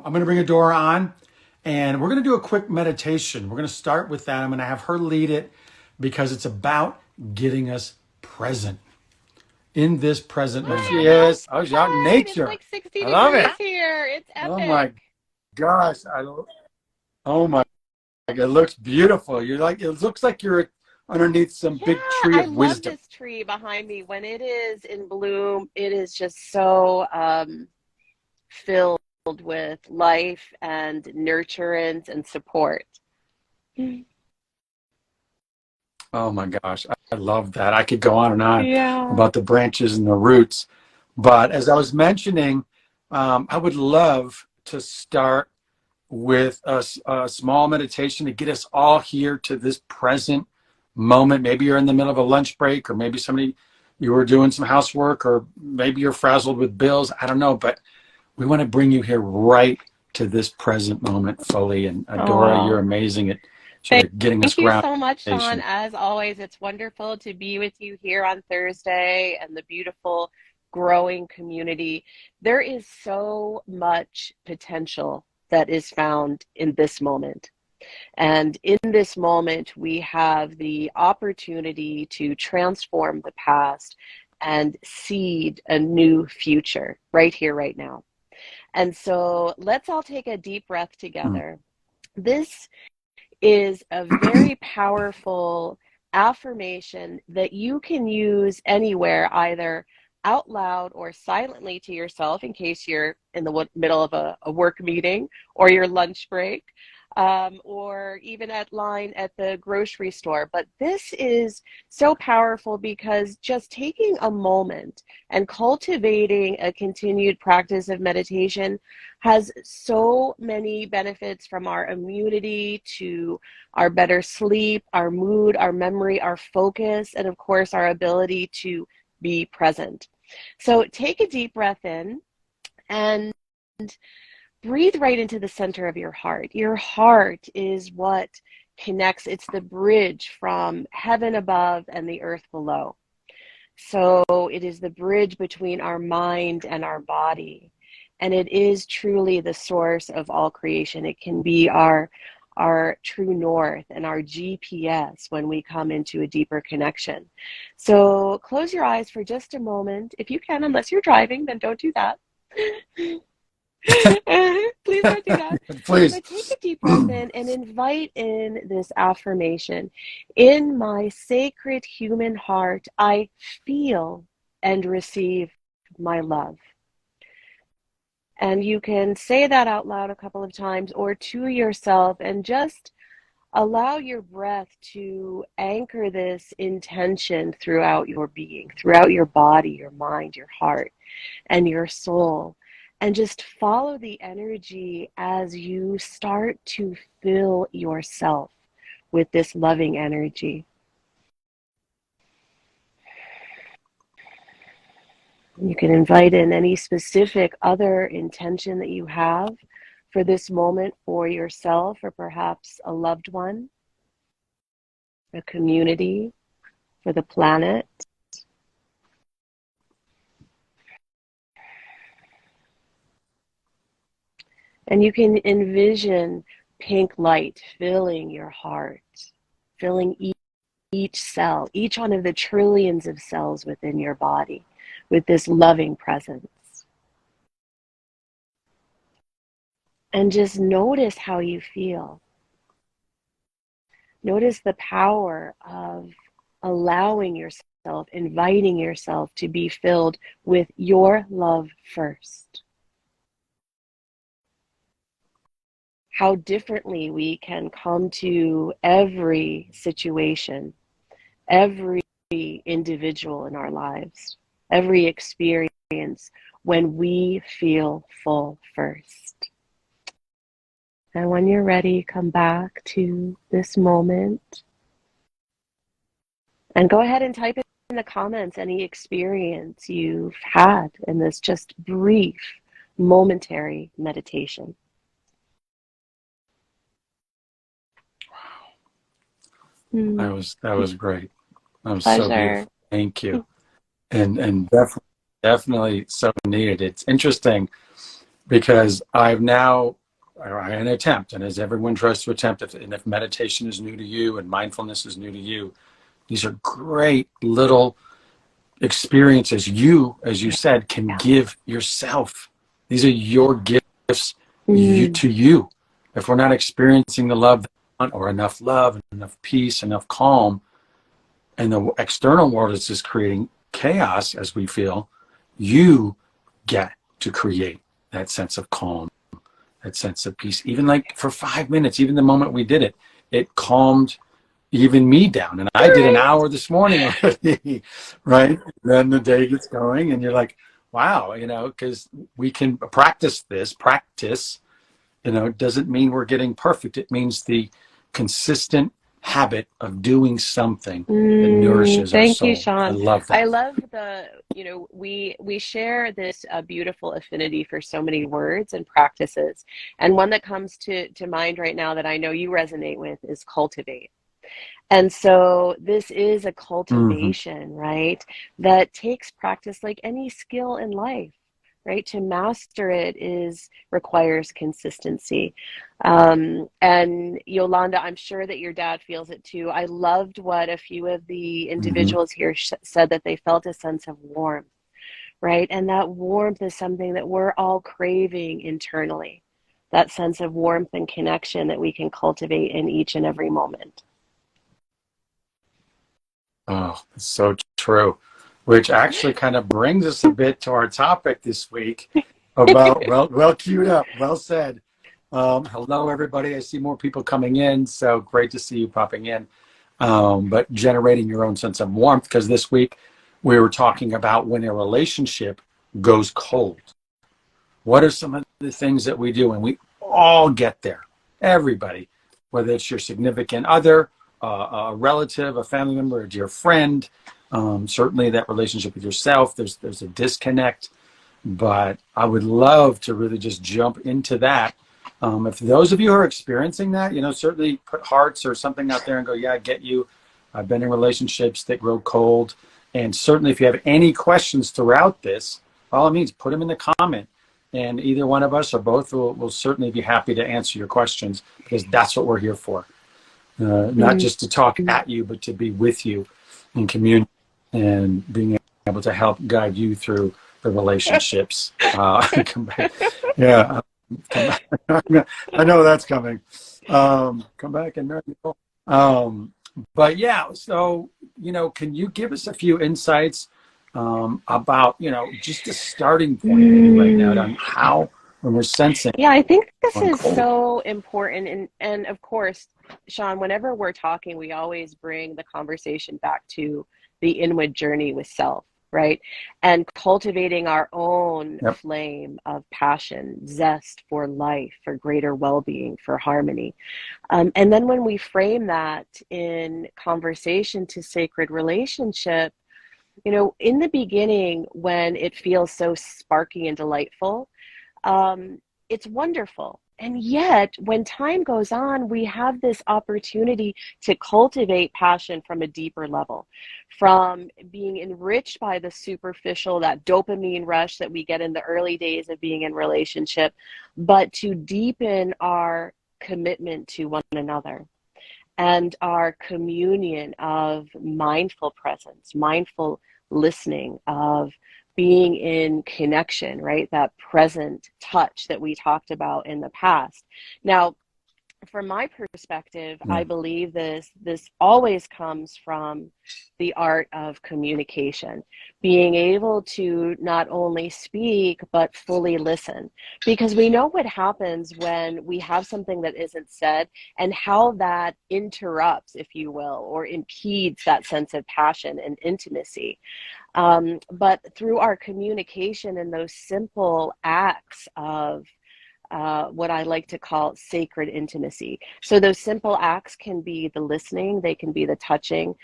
I'm going to bring Adora on, and we're going to do a quick meditation. We're going to start with that. I'm going to have her lead it because it's about getting us present in this present moment. She is. Oh, she's out in It's nature. like 60 I love it. degrees here. It's Oh my epic. gosh. Oh my. It looks beautiful. It looks like you're underneath some Yeah, big tree I of love wisdom. this tree behind me. When it is in bloom, it is just so filled with life and nurturance and support. Oh my gosh, I love that. I could go on and on Yeah. about the branches and the roots. But as I was mentioning, I would love to start with a small meditation to get us all here to this present moment. Maybe you're in the middle of a lunch break, or maybe you were doing some housework, or maybe you're frazzled with bills. I don't know, but we want to bring you here right to this present moment fully. And Adora, you're Oh, amazing at sort thank, of getting us thank you grounded so much, in Shawn. meditation. As always, it's wonderful to be with you here on Thursday and the beautiful growing community. There is so much potential that is found in this moment. And in this moment, we have the opportunity to transform the past and seed a new future right here, right now. And so let's all take a deep breath together. This is a very powerful affirmation that you can use anywhere, either out loud or silently to yourself in case you're in the middle of a work meeting or your lunch break, or even at line at the grocery store. But this is so powerful because just taking a moment and cultivating a continued practice of meditation has so many benefits, from our immunity to our better sleep, our mood, our memory, our focus, and of course, our ability to be present. So take a deep breath in and breathe right into the center of your heart. Your heart is what connects, it's the bridge from heaven above and the earth below. So it is the bridge between our mind and our body. And it is truly the source of all creation. It can be our true north and our GPS when we come into a deeper connection. So close your eyes for just a moment. If you can, unless you're driving, then don't do that. Please don't do that. Please. But take a deep breath in and invite in this affirmation. In my sacred human heart, I feel and receive my love. And you can say that out loud a couple of times or to yourself, and just allow your breath to anchor this intention throughout your being, throughout your body, your mind, your heart, and your soul. And just follow the energy as you start to fill yourself with this loving energy. You can invite in any specific other intention that you have for this moment, for yourself or perhaps a loved one, a community, for the planet. And you can envision pink light filling your heart, filling each cell, each one of the trillions of cells within your body with this loving presence. And just notice how you feel. Notice the power of allowing yourself, inviting yourself to be filled with your love first. How differently we can come to every situation, every individual in our lives, every experience, when we feel full first. And when you're ready, come back to this moment and go ahead and type in the comments any experience you've had in this just brief, momentary meditation. That was great. That was so Pleasure. beautiful. Thank you. And definitely so needed. It's interesting. because I've now, an attempt, and as everyone tries to attempt, if meditation is new to you and mindfulness is new to you, these are great little experiences you, as you said, can Yeah. give yourself. These are your gifts Mm. to you. If we're not experiencing the love or enough love, enough peace, enough calm, and the external world is just creating chaos as we feel, you get to create that sense of calm, that sense of peace. Even like for 5 minutes, even the moment we did it, it calmed even me down. And I did an Right. hour this morning already, right? Then the day gets going, and you're like, wow, because we can practice, doesn't mean we're getting perfect. It means the consistent habit of doing something that nourishes our Thank you, soul. I Shawn. love I that. love we share this beautiful affinity for so many words and practices. And one that comes to mind right now that I know you resonate with is cultivate. And so this is a Mm-hmm. cultivation, right? That takes practice like any skill in life, right? To master it is requires consistency. And Yolanda, I'm sure that your dad feels it too. I loved what a few of the Mm-hmm. individuals here said, that they felt a sense of warmth, right? And that warmth is something that we're all craving internally. That sense of warmth and connection that we can cultivate in each and every moment. Oh, it's so true. Which actually kind of brings us a bit to our topic this week about, well queued up, well said. Hello, everybody. I see more people coming in, so great to see you popping in. But generating your own sense of warmth, because this week we were talking about when a relationship goes cold. What are some of the things that we do? And we all get there, everybody, whether it's your significant other, a relative, a family member, a dear friend, certainly that relationship with yourself, there's a disconnect. But I would love to really just jump into that. If those of you who are experiencing that, certainly put hearts or something out there and go, yeah, I get you. I've been in relationships that grow cold. And certainly if you have any questions throughout this, by all means, put them in the comment. And either one of us or both will certainly be happy to answer your questions, because that's what we're here for. Not Mm. just to talk at you, but to be with you in community and being able to help guide you through the relationships. Come back. Yeah, come back. I know that's coming. Come back and marry me. Um, but yeah, so, can you give us a few insights about, just the starting point maybe right now Mm. on how, when we're sensing Yeah, I think this on is cold. so important. And of course, Shawn, whenever we're talking, we always bring the conversation back to the inward journey with self, right? And cultivating our own Yep. flame of passion, zest for life, for greater well-being, for harmony. And then when we frame that in conversation to sacred relationship, in the beginning, when it feels so sparky and delightful, um, it's wonderful. And yet, when time goes on, we have this opportunity to cultivate passion from a deeper level, from being enriched by the superficial, that dopamine rush that we get in the early days of being in relationship, but to deepen our commitment to one another and our communion of mindful presence, mindful listening, of being in connection, right? That present touch that we talked about in the past. Now, from my perspective, Yeah. I believe this always comes from the art of communication, being able to not only speak but fully listen, because we know what happens when we have something that isn't said and how that interrupts, if you will, or impedes that sense of passion and intimacy. But through our communication and those simple acts of what I like to call sacred intimacy. So those simple acts can be the listening, they can be the touching,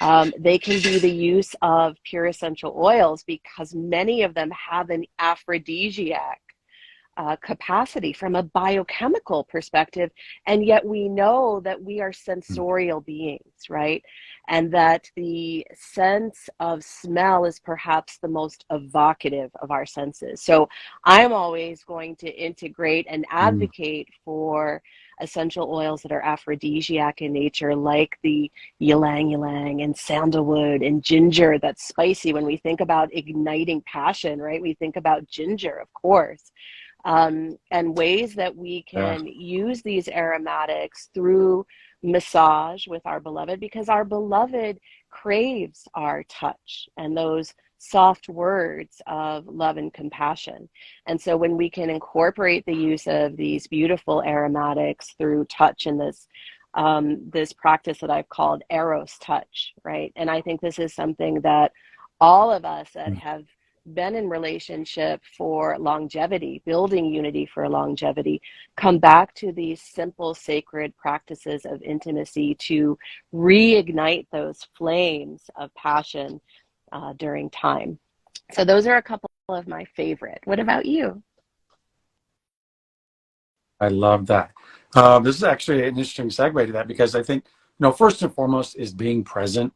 they can be the use of pure essential oils, because many of them have an aphrodisiac capacity from a biochemical perspective, and yet we know that we are sensorial beings, right? And that the sense of smell is perhaps the most evocative of our senses. So I'm always going to integrate and Mm. advocate for essential oils that are aphrodisiac in nature, like the ylang ylang and sandalwood and ginger that's spicy. When we think about igniting passion, right, we think about ginger, of course. And ways that we Yeah. can use these aromatics through massage with our beloved, because our beloved craves our touch and those soft words of love and compassion. And so when we can incorporate the use of these beautiful aromatics through touch in this practice that I've called Eros touch, right? And I think this is something that all of us that Mm. have been in relationship for longevity, building unity for longevity, come back to these simple sacred practices of intimacy to reignite those flames of passion during time. So those are a couple of my favorite. What about you? I love that. This is actually an interesting segue to that because I think, first and foremost is being present.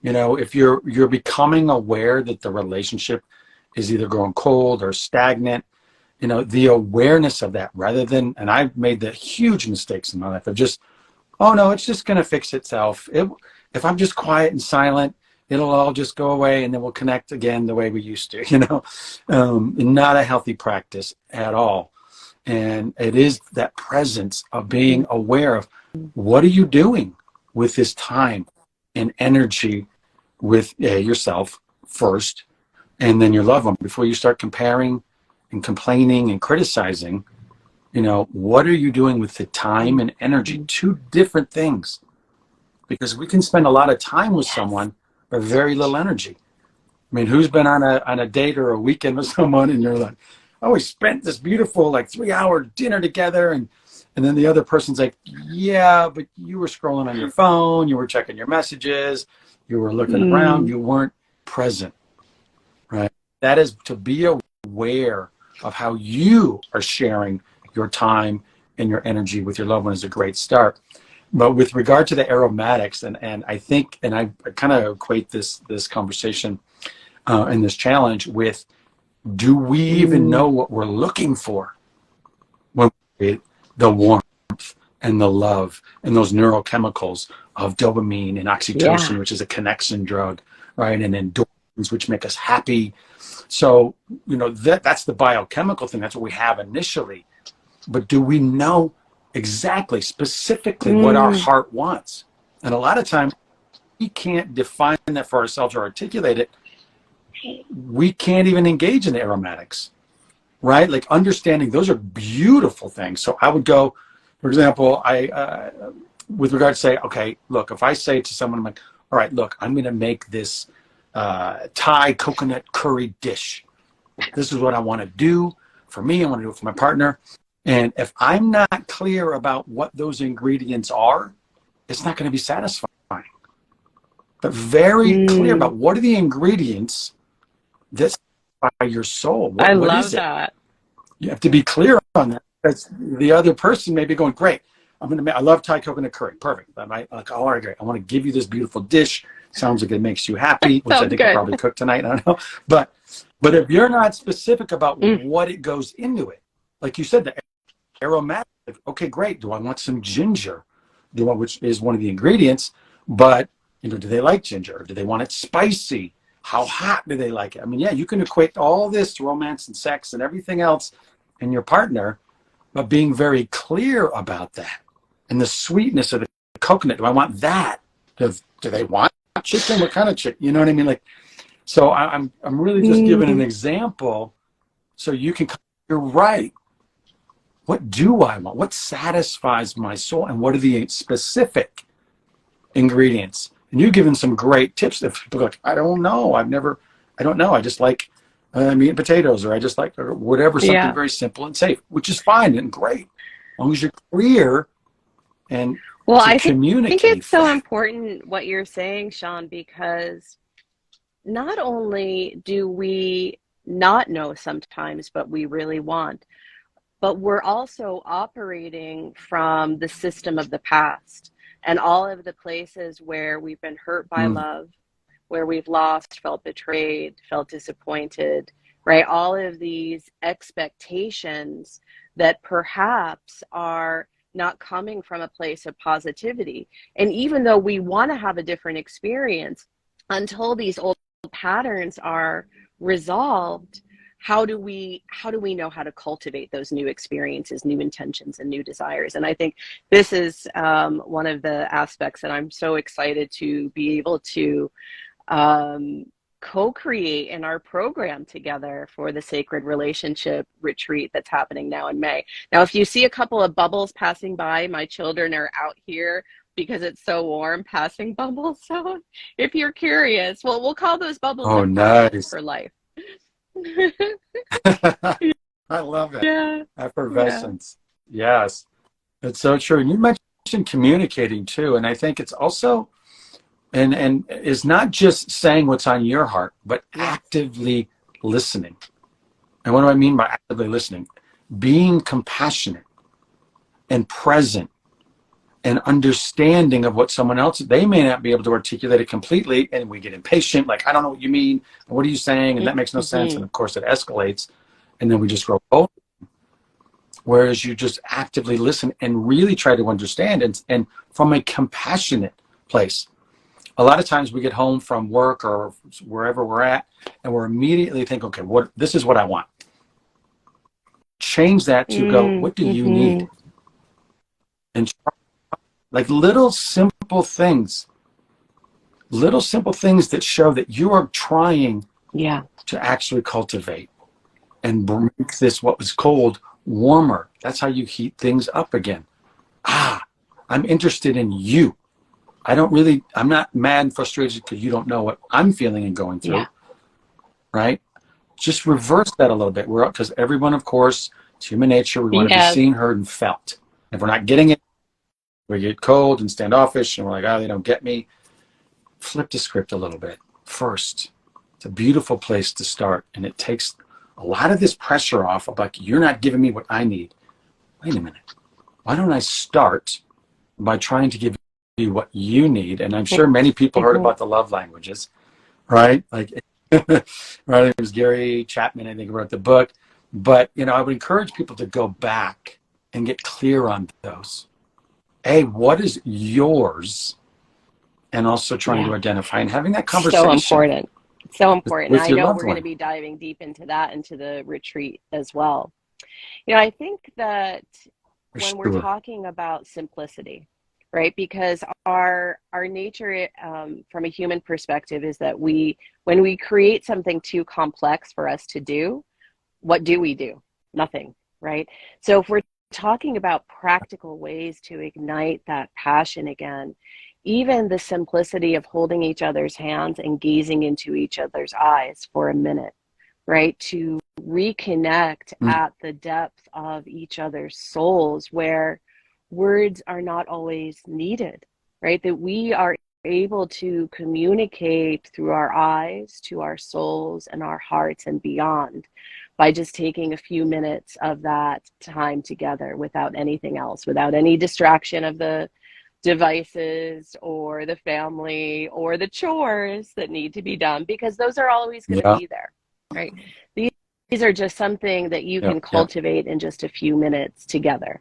If you're becoming aware that the relationship is either growing cold or stagnant, the awareness of that rather than, and I've made the huge mistakes in my life of just, oh no, it's just going to fix itself. If I'm just quiet and silent, it'll all just go away and then we'll connect again the way we used to, not a healthy practice at all. And it is that presence of being aware of what are you doing with this time and energy with yourself first and then your loved one before you start comparing and complaining and criticizing. What are you doing with the time and energy? Two different things, because we can spend a lot of time with Yes. someone but very little energy. I mean, who's been on a date or a weekend with someone and you're like, oh, we spent this beautiful like 3 hour dinner together, and then the other person's like, yeah, but you were scrolling on your phone, you were checking your messages, you were looking around, Mm, you weren't present, right? That is to be aware of how you are sharing your time and your energy with your loved one is a great start. But with regard to the aromatics, and I think, and I kind of equate this conversation and this challenge with, do we even know mm, what we're looking for when we create the warmth and the love and those neurochemicals of dopamine and yeah. oxytocin, which is a connection drug, right? And endorphins, which make us happy. So, that's the biochemical thing. That's what we have initially. But do we know exactly, specifically what our Mm, heart wants? And a lot of times we can't define that for ourselves or articulate it. We can't even engage in the aromatics, right? Like understanding those are beautiful things. So I would go, for example, with regard to say, okay, look, if I say to someone, I'm like, all right, look, I'm going to make this Thai coconut curry dish. This is what I want to do for me. I want to do it for my partner. And if I'm not clear about what those ingredients are, it's not going to be satisfying. But very clear mm. about what are the ingredients that satisfy your soul. I What love is it? that. You have to be clear on that because the other person may be going, great. I love Thai coconut curry. Perfect. I might like, all right, great. I want to give you this beautiful dish. Sounds like it makes you happy, which I Sounds think I'll good. probably cook tonight. I don't know. But if you're not specific about Mm, what it goes into it, like you said, the aromatic, okay, great. Do I want some ginger? Which is one of the ingredients, but do they like ginger? Do they want it spicy? How hot do they like it? I mean, yeah, you can equate all this to romance and sex and everything else in your partner, but being very clear about that and the sweetness of the coconut. Do I want that? Do they want chicken? What kind of chicken? You know what I mean? Like, so I'm really just giving an mm, example so you can. You're right. What do I want? What satisfies my soul? And what are the specific ingredients? And you've given some great tips that people are like, I don't know. I don't know. I just like meat and potatoes, or I just like, or whatever, something yeah. very simple and safe, which is fine and great. As long as you're clear and Well, to think communicate it's so that. important what you're saying, Shawn, because not only do we not know sometimes what we really want, but we're also operating from the system of the past and all of the places where we've been hurt by Mm. love, where we've lost, felt betrayed, felt disappointed, right? All of these expectations that perhaps are not coming from a place of positivity. And even though we want to have a different experience, until these old patterns are resolved, how do we know how to cultivate those new experiences, new intentions, and new desires? And I think this is one of the aspects that I'm so excited to be able to um, co-create in our program together for the Sacred Relationship Retreat that's happening now in May. Now, if you see a couple of bubbles passing by, my children are out here because it's so warm passing bubbles. So if you're curious, well, we'll call those bubbles Oh, impressions nice. for life. I love it. Yeah, yeah, Effervescence. Yes, it's so true. And you mentioned communicating too, and I think it's also and is not just saying what's on your heart, but yes. actively listening. And what do I mean by actively listening? Being compassionate and present and understanding of what someone else, they may not be able to articulate it completely, and we get impatient, like, I don't know what you mean, what are you saying, and that makes no sense, and Mm-hmm. of course it escalates, and then we just grow cold. Whereas you just actively listen and really try to understand, and from a compassionate place. A lot of times we get home from work or wherever we're at, and we're immediately thinking, okay, what, this is what I want. Change that to go, what do you Mm-hmm. need? And like little simple things that show that you are trying Yeah. to actually cultivate and make this what was cold warmer. That's how you heat things up again. Ah, I'm interested in you. I'm not mad and frustrated because you don't know what I'm feeling and going Yeah. through, right? Just reverse that a little bit. Because everyone, of course, it's human nature. We want to be Yes. seen, heard, and felt. If we're not getting it, we get cold and standoffish, and we're like, oh, they don't get me. Flip the script a little bit first. It's a beautiful place to start, and it takes a lot of this pressure off of, like, you're not giving me what I need. Wait a minute. Why don't I start by trying to give you what you need? And I'm sure many people heard Mm-hmm. about the love languages, right? Like, right? It was Gary Chapman, I think, who wrote the book. But, I would encourage people to go back and get clear on those. Hey, what is yours? And also trying Yeah. to identify and having that So conversation important. So important. with I your know loved we're going to one. be diving deep into that into the retreat as well. I think that For when we're sure. talking about simplicity, right? Because our nature, from a human perspective, is that when we create something too complex for us to do, what do we do? Nothing, right? So if we're talking about practical ways to ignite that passion again, even the simplicity of holding each other's hands and gazing into each other's eyes for a minute, right? To reconnect Mm. at the depth of each other's souls where words are not always needed, right? That we are able to communicate through our eyes to our souls and our hearts and beyond by just taking a few minutes of that time together without anything else, without any distraction of the devices or the family or the chores that need to be done, because those are always going to Yeah, be there, right? These are just something that you yeah, can yeah. cultivate in just a few minutes together.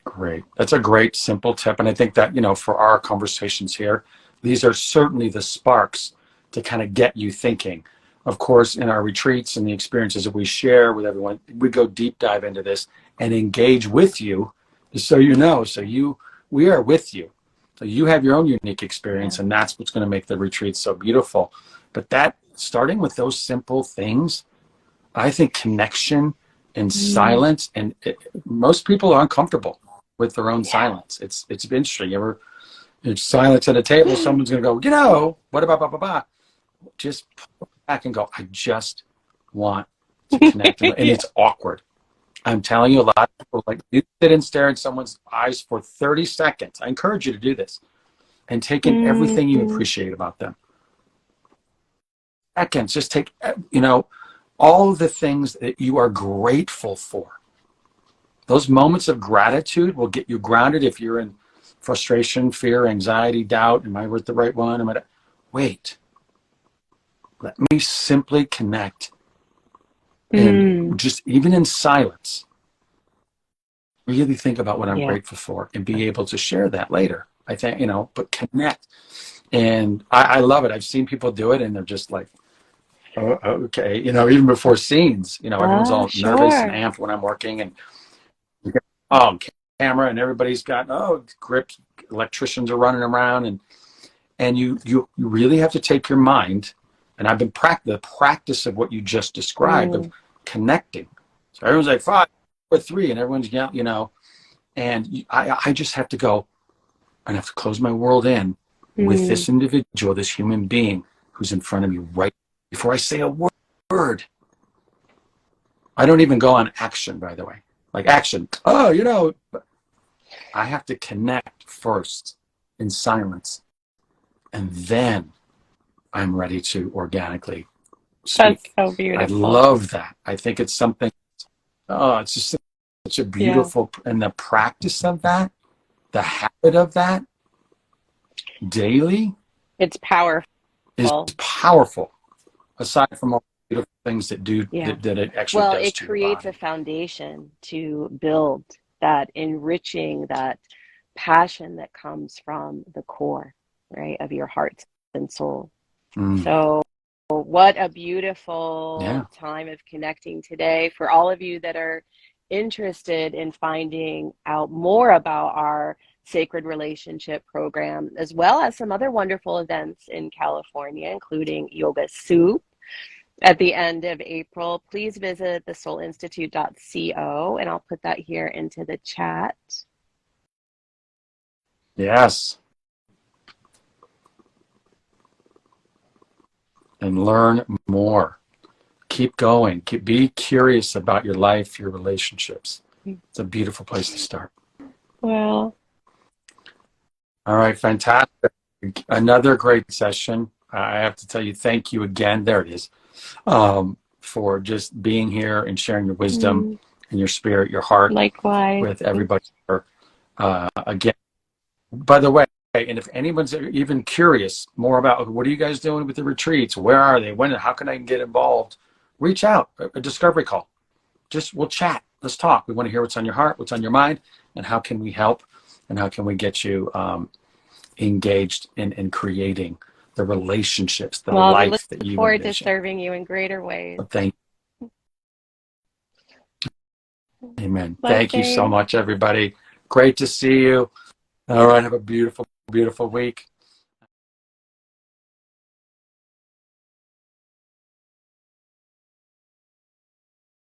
Great. That's a great simple tip. And I think that, for our conversations here, these are certainly the sparks to kind of get you thinking. Of course, in our retreats and the experiences that we share with everyone, we go deep dive into this and engage with you, just so you know. We are with you. So you have your own unique Yeah. experience, and that's what's going to make the retreat so beautiful. But that, starting with those simple things, I think connection and Mm, silence, and most people are uncomfortable with their own yeah. silence. It's interesting. It's silence at a table, someone's going to go, what about blah, blah, blah. Just pull back and go, I just want to connect. And Yeah. it's awkward. I'm telling you, a lot of people, like, you sit and stare in someone's eyes for 30 seconds. I encourage you to do this and take in everything you Mm, appreciate about them. Seconds, just take, all the things that you are grateful for. Those moments of gratitude will get you grounded if you're in frustration, fear, anxiety, doubt. Am I with the right one? Wait, let me simply connect and Mm, just even in silence, really think about what I'm yeah. grateful for and be able to share that later. I think, but connect. And I love it. I've seen people do it and they're just like, oh, okay. Even before scenes, everyone's all nervous and Sure. amped when I'm working and oh, camera and everybody's got, grips, electricians are running around and you really have to take your mind. And I've been the practice of what you just described of Mm, connecting. So everyone's like 5, 4, 3, and everyone's yelling, and I just have to go and have to close my world in with mm, this individual, this human being who's in front of me right before I say a word. I don't even go on action, by the way. Like action. Oh, I have to connect first in silence, and then I'm ready to organically that's speak. so I beautiful. love that. I think it's something, it's just such a Yeah. beautiful, and the practice of that, the habit of that daily It's powerful. is powerful, aside from all the beautiful things Yeah. that it actually Well, does it to your creates a body. foundation to build that enriching, that passion that comes from the core, right, of your heart and soul. Mm, So, what a beautiful yeah. time of connecting today. For all of you that are interested in finding out more about our Sacred Relationship program, as well as some other wonderful events in California, including Yoga Soup at the end of April, please visit thesoulinstitute.co, and I'll put that here into the chat. Yes. And learn more. Keep going. Be curious about your life, your relationships. It's a beautiful place to start. Well, All right, fantastic. Another great session. I have to tell you, thank you again. There it is. For just being here and sharing your wisdom and your spirit, your heart likewise. with everybody here. Again, by the way, and if anyone's even curious more about what are you guys doing with the retreats, where are they, when, how can I get involved, reach out, a discovery call. We'll chat. Let's talk. We want to hear what's on your heart, what's on your mind, and how can we help, and how can we get you engaged in creating the relationships, the Well, we look life that you forward to envision. serving you in greater ways. Thank Amen. Thank you so Blessings. much, everybody. Great to see you. All right. Have a beautiful, beautiful week.